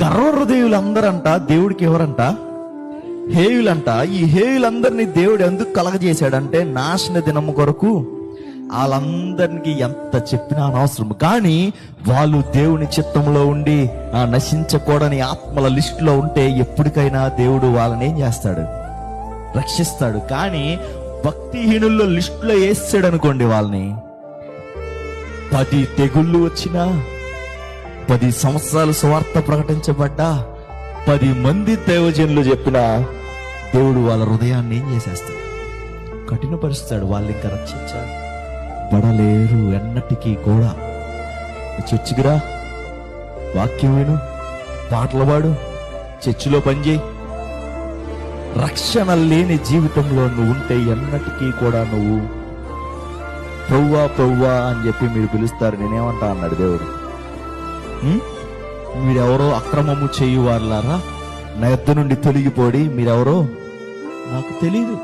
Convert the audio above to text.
గర్వ హృదయులందరంట దేవుడికి ఎవరంట? హేయులంట. ఈ హేయులందరినీ దేవుడు ఎందుకు కలగజేశాడంటే నాశన దినము కొరకు. వాళ్ళందరికీ ఎంత చెప్పినా అనవసరం, కానీ వాళ్ళు దేవుని చిత్తంలో ఉండి ఆ నశించకూడని ఆత్మల లిస్టులో ఉంటే ఎప్పటికైనా దేవుడు వాళ్ళని ఏం చేస్తాడు? రక్షిస్తాడు. కానీ భక్తిహీనుల్లో లిస్టులో వేసాడు అనుకోండి, వాళ్ళని 10 తెగుళ్ళు వచ్చినా, 10 సంవత్సరాలు సువార్త ప్రకటించబడ్డా, 10 మంది దైవజనులు చెప్పినా దేవుడు వాళ్ళ హృదయాన్ని ఏం చేసేస్తాడు? కఠినపరుస్తాడు. వాళ్ళు ఇంకా రక్షించబడలేరు ఎన్నటికీ కూడా. చర్చికిరా, వాక్యం విను, పాటలు పాడు, చర్చిలో పనిచేయి. రక్షణ లేని జీవితంలో నువ్వు ఉంటే ఎన్నటికీ కూడా నువ్వు ప్రవ్వా ప్రవ్వా అని చెప్పి మీరు పిలుస్తారు. నేనేమంటా అన్నాడు దేవుడు. మీరెవరో అక్రమము చేయు వాళ్ళారా, నా యొద్ద నుండి తొలగిపోడి, మీరెవరో నాకు తెలీదు.